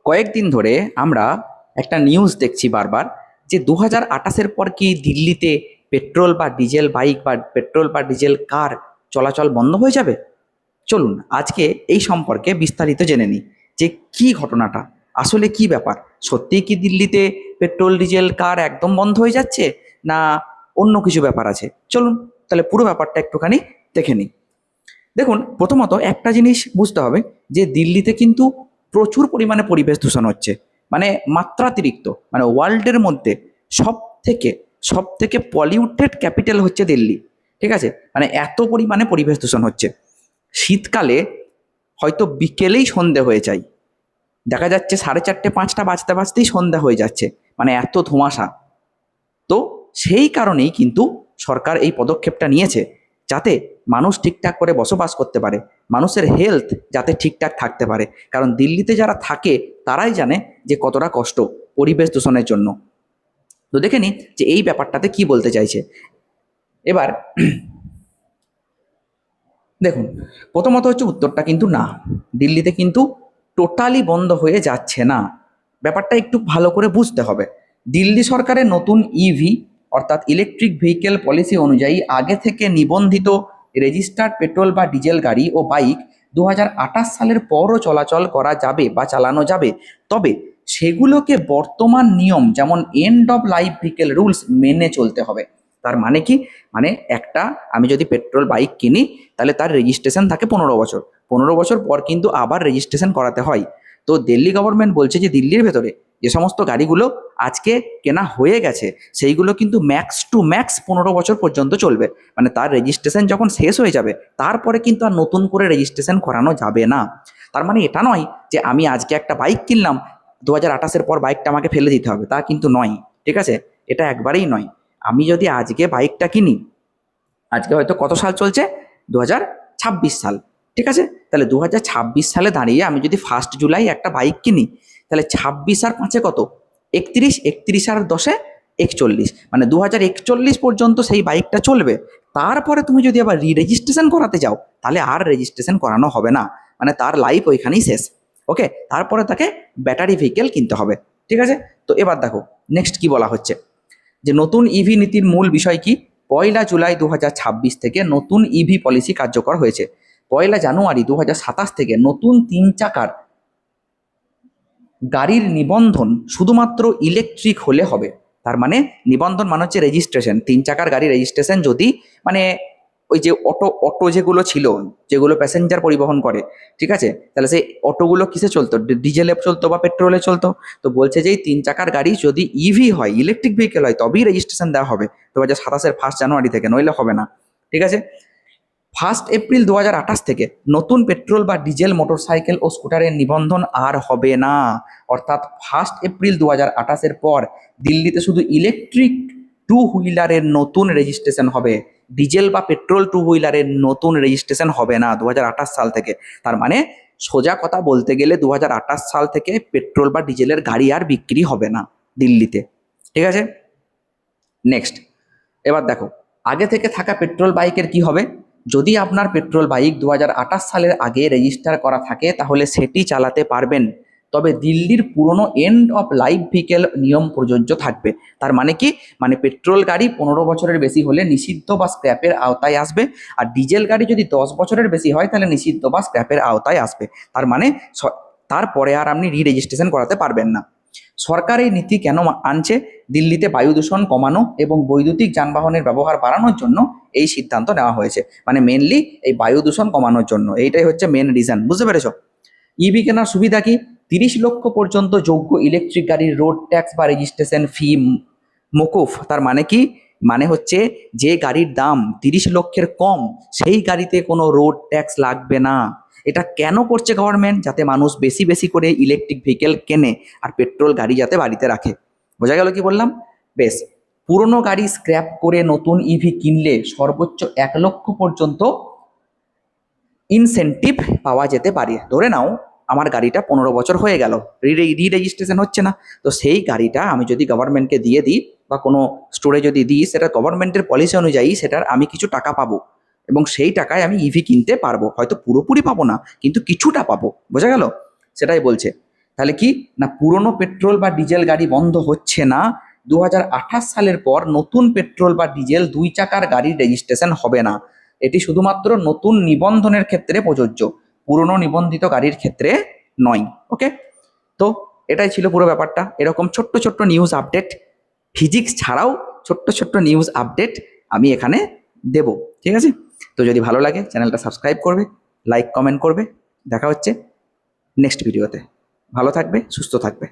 কয়েকদিন ধরে আমরা একটা নিউজ দেখছি বারবার যে 2028-এর পর কি দিল্লিতে পেট্রোল বা ডিজেল বাইক বা পেট্রোল বা ডিজেল কার চলাচল বন্ধ হয়ে যাবে। চলুন আজকে এই সম্পর্কে বিস্তারিত জেনে নিই যে কি ঘটনাটা, আসলে কি ব্যাপার। সত্যিই কি দিল্লিতে পেট্রোল ডিজেল কার একদম বন্ধ হয়ে যাচ্ছে, না অন্য কিছু ব্যাপার আছে? চলুন তাহলে পুরো ব্যাপারটা একটুখানি দেখে নিই। দেখুন, প্রথমত একটা জিনিস বুঝতে হবে যে দিল্লিতে কিন্তু প্রচুর পরিমাণে পরিবেশ দূষণ হচ্ছে, মানে মাত্রাতিরিক্ত। মানে ওয়ার্ল্ডের মধ্যে সব থেকে সব থেকে পলিউটেড ক্যাপিটাল হচ্ছে দিল্লি। ঠিক আছে, মানে এত পরিমাণে পরিবেশ দূষণ হচ্ছে। শীতকালে হয়তো বিকেলেই সন্ধে হয়ে যায়, দেখা যাচ্ছে 4:30 5টা বাজতে বাজতেই সন্ধ্যা হয়ে যাচ্ছে, মানে এত ধোঁয়াশা। তো সেই কারণেই কিন্তু সরকার এই পদক্ষেপটা নিয়েছে, যাতে মানুষ ঠিকঠাক করে বসবাস করতে পারে, মানুষের হেলথ যাতে ঠিকঠাক থাকতে পারে। কারণ দিল্লিতে যারা থাকে তারাই জানে যে কতটা কষ্ট পরিবেশ দূষণের জন্য। তো দেখে নিই যে এই ব্যাপারটাতে কি বলতে চাইছে এবার। দেখুন, প্রথমত হচ্ছে উত্তরটা কিন্তু না, দিল্লিতে কিন্তু টোটালি বন্ধ হয়ে যাচ্ছে না। ব্যাপারটা একটু ভালো করে বুঝতে হবে। দিল্লি সরকারের নতুন ইভি অর্থাৎ ইলেকট্রিক ভেহিকেল পলিসি অনুযায়ী আগে থেকে নিবন্ধিত রেজিস্টার্ড পেট্রোল বা ডিজেল গাড়ি ও বাইক 2028 সালের পরও চলাচল করা যাবে বা চালানো যাবে। তবে সেগুলোকে বর্তমান নিয়ম যেমন end of life vehicle rules মেনে চলতে হবে। তার মানে কি? মানে একটা, আমি যদি পেট্রোল বাইক কিনি তাহলে তার রেজিস্ট্রেশন থাকে 15 বছর। 15 বছর পর কিন্তু আবার রেজিস্ট্রেশন করাতে হয়। তো দিল্লি গভর্নমেন্ট বলছে যে দিল্লির ভেতরে যে সমস্ত গাড়িগুলো আজকে কেনা হয়ে গেছে সেইগুলো কিন্তু ম্যাক্স টু ম্যাক্স 15 বছর পর্যন্ত চলবে। মানে তার রেজিস্ট্রেশন যখন শেষ হয়ে যাবে তারপরে কিন্তু আর নতুন করে রেজিস্ট্রেশন করানো যাবে না। তার মানে এটা নয় যে আমি আজকে একটা বাইক কিনলাম, 2028-এর পর বাইকটা আমাকে ফেলে দিতে হবে, তা কিন্তু নয়। ঠিক আছে, এটা একবারেই নয়। আমি যদি আজকে বাইকটা কিনি, আজকে হয়তো কত সাল চলছে, 2026 সাল। ঠিক আছে, তাহলে 2026 সালে দাঁড়িয়ে আমি যদি 1 জুলাই একটা বাইক কিনি, তাহলে 26 আর 5-এ কত, 31, 31 আর 10-এ 41, মানে 2041 পর্যন্ত সেই বাইকটা চলবে। তারপরে তুমি যদি আবার রেজিস্ট্রেশন করাতে যাও তাহলে আর রেজিস্ট্রেশন করানো হবে না, মানে তার লাইফ ওইখানেই শেষ। ওকে, তারপরে তাকে ব্যাটারি ভেহিকেল কিনতে হবে। ঠিক আছে, তো এবার দেখো নেক্সট কি বলা হচ্ছে, যে নতুন ইভি নীতির মূল বিষয় কি। 1 জুলাই 2026 থেকে নতুন ইভি পলিসি কার্যকর হয়েছে। 1 জানুয়ারি 2027 থেকে নতুন 3 চাকার গাড়ির নিবন্ধন শুধুমাত্র ইলেকট্রিক হলে হবে। তার মানে নিবন্ধন মানে হচ্ছে রেজিস্ট্রেশন, 3 চাকার গাড়ি রেজিস্ট্রেশন যদি, মানে ওই যে অটো অটো যেগুলো ছিল, যেগুলো প্যাসেঞ্জার পরিবহন করে, ঠিক আছে, তাহলে সেই অটোগুলো কিসে চলতো, ডিজেলে চলতো বা পেট্রোলে চলতো। তো বলছে যে এই 3 চাকার গাড়ি যদি ইভি হয়, ইলেকট্রিক ভেহিকেল হয়, তবেই রেজিস্ট্রেশন দেওয়া হবে 2027-এর 1 জানুয়ারি থেকে, নইলে হবে না। ঠিক আছে, 1 এপ্রিল 2028 থেকে নতুন পেট্রোল বা ডিজেল মোটরসাইকেল ও স্কুটারের নিবন্ধন আর হবে না। অর্থাৎ 1 এপ্রিল 2028-এর পর দিল্লিতে শুধু ইলেকট্রিক টু হুইলারের নতুন রেজিস্ট্রেশন হবে, ডিজেল বা পেট্রোল টু হুইলারের নতুন রেজিস্ট্রেশন হবে না 2028 সাল থেকে। তার মানে সোজা কথা বলতে গেলে 2028 সাল থেকে পেট্রোল বা ডিজেলের গাড়ি আর বিক্রি হবে না দিল্লিতে। ঠিক আছে, নেক্সট এবার দেখো, আগে থেকে থাকা পেট্রোল বাইকের কি হবে। যদি আপনার পেট্রোল বাইক 2028 সালের আগে রেজিস্টার করা থাকে তাহলে সেটি চালাতে পারবেন, তবে দিল্লির পুরনো এন্ড অফ লাইফ ভেহিকেল নিয়ম প্রযোজ্য থাকবে। তার মানে কি, মানে পেট্রোল গাড়ি 15 বছরের বেশি হলে নিষিদ্ধ বা স্ক্র্যাপের আওতায় আসবে, আর ডিজেল গাড়ি যদি 10 বছরের বেশি হয় তাহলে নিষিদ্ধ বা স্ক্র্যাপের আওতায় আসবে। তার মানে তারপরে আর আপনি রেজিস্ট্রেশন করাতে পারবেন না। সরকার এই নীতি কেন আনছে? দিল্লিতে বায়ু দূষণ কমানো এবং বৈদ্যুতিক যানবাহনের ব্যবহার বাড়ানোর জন্য এই সিদ্ধান্ত নেওয়া হয়েছে। মানে মেনলি এই বায়ু দূষণ কমানোর জন্য, এইটাই হচ্ছে মেন রিজন। বুঝতে পেরেছো? ইভি কেনার সুবিধা কি? 30 লক্ষ পর্যন্ত যোগ্য ইলেকট্রিক গাড়ির রোড ট্যাক্স বা রেজিস্ট্রেশন ফি মকুফ। তার মানে কি, মানে হচ্ছে যে গাড়ির দাম 30 লক্ষের কম সেই গাড়িতে কোনো রোড ট্যাক্স লাগবে না। এটা কেন করছে গভর্নমেন্ট? যাতে মানুষ বেশি বেশি করে ইলেকট্রিক ভেহিকেল কেনে আর পেট্রোল গাড়ি যাতে বাড়িতে রাখে। বোঝা গেল কি বললাম? বেশ, পুরনো গাড়ি স্ক্র্যাপ করে নতুন ইভি কিনলে সর্বোচ্চ 1 লক্ষ পর্যন্ত ইনসেনটিভ পাওয়া যেতে পারে। ধরে নাও আমার গাড়িটা 15 বছর হয়ে গেল, রি রেজিস্ট্রেশন হচ্ছে না, তো সেই গাড়িটা আমি যদি গভর্নমেন্টকে দিয়ে দিই বা কোনো স্টোরে যদি দিই, সেটা গভর্নমেন্টের পলিসি অনুযায়ী সেটার আমি কিছু টাকা পাবো, এবং সেই টাকায় আমি ইভি কিনতে পারবো। হয়তো পুরোপুরি পাবো না, কিন্তু কিছুটা পাবো। বোঝা গেল? সেটাই বলছে। তাহলে কি না, পুরনো পেট্রোল বা ডিজেল গাড়ি বন্ধ হচ্ছে না, 2028 সালের পর নতুন পেট্রোল বা ডিজেল 2 চাকার গাড়ির রেজিস্ট্রেশন হবে না। এটি শুধুমাত্র নতুন নিবন্ধনের ক্ষেত্রে প্রযোজ্য, পুরনো নিবন্ধিত গাড়ির ক্ষেত্রে নয়। ওকে, তো এটাই ছিল পুরো ব্যাপারটা। এরকম ছোট্ট ছোট্ট নিউজ আপডেট, ফিজিক্স ছাড়াও ছোট্ট ছোট্ট নিউজ আপডেট আমি এখানে দেব, ঠিক আছে? তো যদি ভালো লাগে চ্যানেলটা সাবস্ক্রাইব করবে, লাইক কমেন্ট করবে। দেখা হচ্ছে নেক্সট ভিডিওতে। ভালো থাকবে, সুস্থ থাকবে।